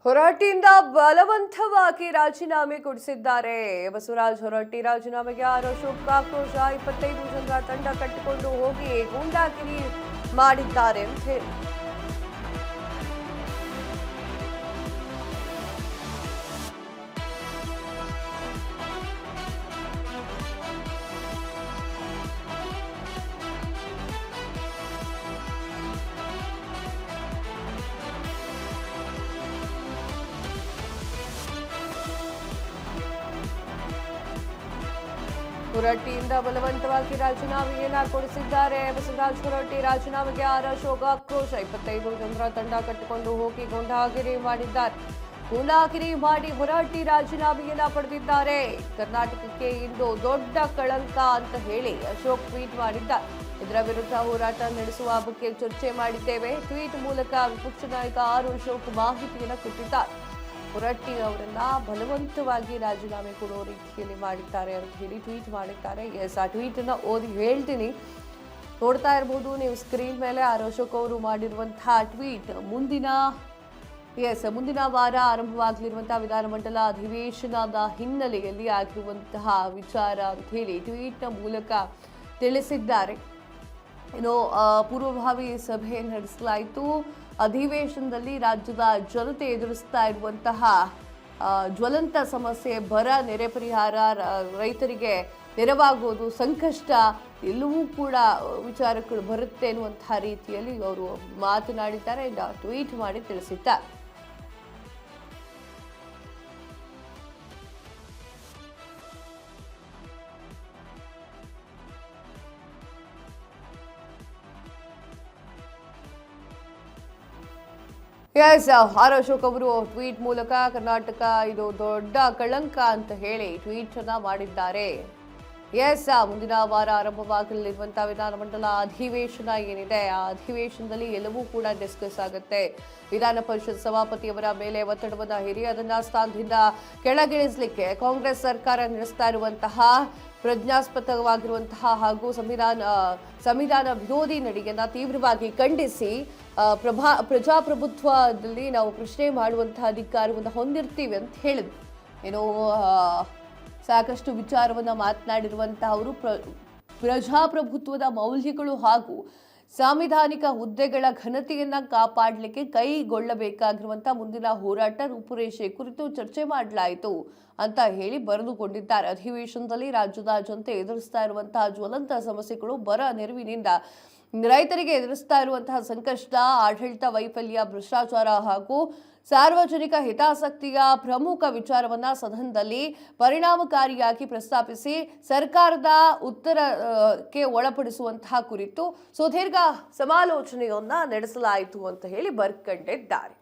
ಹೊರಟ್ಟಿಯಿಂದ ಬಲವಂತವಾಗಿ ರಾಜೀನಾಮೆ ಕೊಡಿಸಿದ್ದಾರೆ. ಬಸವರಾಜ ಹೊರಟ್ಟಿ ರಾಜೀನಾಮೆಗೆ ಅಶೋಕ್ ಆಕ್ರೋಶ. 25 ಜನರ ತಂಡ ಕಟ್ಟಿಕೊಂಡು ಹೋಗಿ ಗೂಂಡಾಗಿರಿ ಮಾಡಿದ್ದಾರೆ ಅಂತ ಹೇಳಿ ಹೊರಟ್ಟಿಯಿಂದ ಬಲವಂತವಾಗಿ ರಾಜೀನಾಮೆಯನ್ನ ಕೊಡಿಸಿದ್ದಾರೆ. ಬಸವರಾಜ ಹೊರಟ್ಟಿ ರಾಜೀನಾಮೆಗೆ ಅಶೋಕ್ ಆಕ್ರೋಶ. 25 ಜನರ ತಂಡ ಕಟ್ಟಿಕೊಂಡು ಹೋಗಿ ಗೂಂಡಾಗಿರಿ ಮಾಡಿದ್ದಾರೆ. ಗೂಂಡಾಗಿರಿ ಮಾಡಿ ಹೊರಟ್ಟಿ ರಾಜೀನಾಮೆಯನ್ನ ಪಡೆದಿದ್ದಾರೆ. ಕರ್ನಾಟಕಕ್ಕೆ ಇಂದು ದೊಡ್ಡ ಕಳಂಕ ಅಂತ ಹೇಳಿ ಅಶೋಕ್ ಟ್ವೀಟ್ ಮಾಡಿದ್ದಾರೆ. ಇದರ ವಿರುದ್ಧ ಹೋರಾಟ ನಡೆಸುವ ಬಗ್ಗೆ ಚರ್ಚೆ ಮಾಡಿದ್ದೇವೆ. ಟ್ವೀಟ್ ಮೂಲಕ ವಿಪಕ್ಷ ನಾಯಕ ಅಶೋಕ್ ಮಾಹಿತಿಯನ್ನು ಕೊಟ್ಟಿದ್ದಾರೆ. ಹೊರಟ್ಟಿ ಅವರನ್ನ ಬಲವಂತವಾಗಿ ರಾಜೀನಾಮೆ ಕೊಡೋ ರೀತಿಯಲ್ಲಿ ಮಾಡಿದ್ದಾರೆ ಅಂತ ಹೇಳಿ ಟ್ವೀಟ್ ಮಾಡಿದ್ದಾರೆ. ಎಸ್, ಆ ಟ್ವೀಟ್ ಅನ್ನ ಓದಿ ಹೇಳ್ತೀನಿ. ನೋಡ್ತಾ ಇರಬಹುದು ನೀವು ಸ್ಕ್ರೀನ್ ಮೇಲೆ ಅಶೋಕ್ ಅವರು ಮಾಡಿರುವಂತಹ ಟ್ವೀಟ್. ಮುಂದಿನ ವಾರ ಆರಂಭವಾಗಲಿರುವಂತಹ ವಿಧಾನಮಂಡಲ ಅಧಿವೇಶನದ ಹಿನ್ನೆಲೆಯಲ್ಲಿ ಆಗಿರುವಂತಹ ವಿಚಾರ ಅಂತ ಹೇಳಿ ಟ್ವೀಟ್ ಮೂಲಕ ತಿಳಿಸಿದ್ದಾರೆ. ಪೂರ್ವಭಾವಿ ಸಭೆ ನಡೆಸಲಾಯಿತು. ಅಧಿವೇಶನದಲ್ಲಿ ರಾಜ್ಯದ ಜನತೆ ಎದುರಿಸ್ತಾ ಇರುವಂತಹ ಜ್ವಲಂತ ಸಮಸ್ಯೆ, ಬರ, ನೆರೆ ಪರಿಹಾರ, ರೈತರಿಗೆ ನೆರವಾಗೋದು, ಸಂಕಷ್ಟ ಎಲ್ಲವೂ ಕೂಡ ವಿಚಾರಗಳು ಬರುತ್ತೆ ಅನ್ನುವಂತಹ ರೀತಿಯಲ್ಲಿ ಅವರು ಮಾತನಾಡಿದ್ದಾರೆ. ಟ್ವೀಟ್ ಮಾಡಿ ತಿಳಿಸಿದ್ದಾರೆ. ಎಸ್, ಅಶೋಕ್ ಅವರು ಟ್ವೀಟ್ ಮೂಲಕ ಕರ್ನಾಟಕ ಇದು ದೊಡ್ಡ ಕಳಂಕ ಅಂತ ಹೇಳಿ ಟ್ವೀಟ್ ಅನ್ನ ಮಾಡಿದ್ದಾರೆ. ಎಸ್, ಮುಂದಿನ ವಾರ ಆರಂಭವಾಗಲಿರುವಂತಹ ವಿಧಾನಮಂಡಲ ಅಧಿವೇಶನ ಏನಿದೆ, ಆ ಅಧಿವೇಶನದಲ್ಲಿ ಎಲ್ಲವೂ ಕೂಡ ಡಿಸ್ಕಸ್ ಆಗುತ್ತೆ. ವಿಧಾನ ಪರಿಷತ್ ಸಭಾಪತಿಯವರ ಮೇಲೆ ಒತ್ತಡವನ್ನು ಹೇರಿ ಅದನ್ನ ಸ್ಥಾನದಿಂದ ಕೆಳಗಿಳಿಸಲಿಕ್ಕೆ ಕಾಂಗ್ರೆಸ್ ಸರ್ಕಾರ ನಡೆಸ್ತಾ ಇರುವಂತಹ ಪ್ರಜ್ಞಾಸ್ಪದವಾಗಿರುವಂತಹ ಹಾಗೂ ಸಂವಿಧಾನ ವಿರೋಧಿ ನಡೆಯನ್ನ ತೀವ್ರವಾಗಿ ಖಂಡಿಸಿ ಪ್ರಜಾಪ್ರಭುತ್ವದಲ್ಲಿ ನಾವು ಪ್ರಶ್ನೆ ಮಾಡುವಂತಹ ಅಧಿಕಾರವನ್ನು ಹೊಂದಿರ್ತೀವಿ ಅಂತ ಹೇಳಿದ್ರು. ಸಾಕಷ್ಟು ವಿಚಾರವನ್ನ ಮಾತನಾಡಿರುವಂತಹ ಅವರು ಪ್ರಜಾಪ್ರಭುತ್ವದ ಮೌಲ್ಯಗಳು ಹಾಗೂ ಸಾಂವಿಧಾನಿಕ ಹುದ್ದೆಗಳ ಘನತೆಯನ್ನ ಕಾಪಾಡಲಿಕ್ಕೆ ಕೈಗೊಳ್ಳಬೇಕಾಗಿರುವಂತಹ ಮುಂದಿನ ಹೋರಾಟ ರೂಪುರೇಷೆ ಕುರಿತು ಚರ್ಚೆ ಮಾಡಲಾಯಿತು ಅಂತ ಹೇಳಿ ಬರೆದುಕೊಂಡಿದ್ದಾರೆ. ಅಧಿವೇಶನದಲ್ಲಿ ರಾಜ್ಯದ ಜನತೆ ಎದುರಿಸ್ತಾ ಇರುವಂತಹ ಜ್ವಲಂತ ಸಮಸ್ಯೆಗಳು, ಬರ, ನೆರವಿನಿಂದ ರೈತರಿಗೆ ಎದುರಿಸ್ತಾ ಇರುವಂತಹ ಸಂಕಷ್ಟ, ಆಡಳಿತ ವೈಫಲ್ಯ, ಭ್ರಷ್ಟಾಚಾರ ಹಾಗೂ ಸಾರ್ವಜನಿಕ ಹಿತಾಸಕ್ತಿಯ ಪ್ರಮುಖ ವಿಚಾರವನ್ನ ಸದನದಲ್ಲಿ ಪರಿಣಾಮಕಾರಿಯಾಗಿ ಪ್ರಸ್ತಾಪಿಸಿ ಸರ್ಕಾರದ ಉತ್ತರಕ್ಕೆ ಒಳಪಡಿಸುವಂತಹ ಕುರಿತು ಸುದೀರ್ಘ ಸಮಾಲೋಚನೆಯನ್ನ ನಡೆಸಲಾಯಿತು ಅಂತ ಹೇಳಿ ಬರ್ಕೊಂಡಿದ್ದಾರೆ.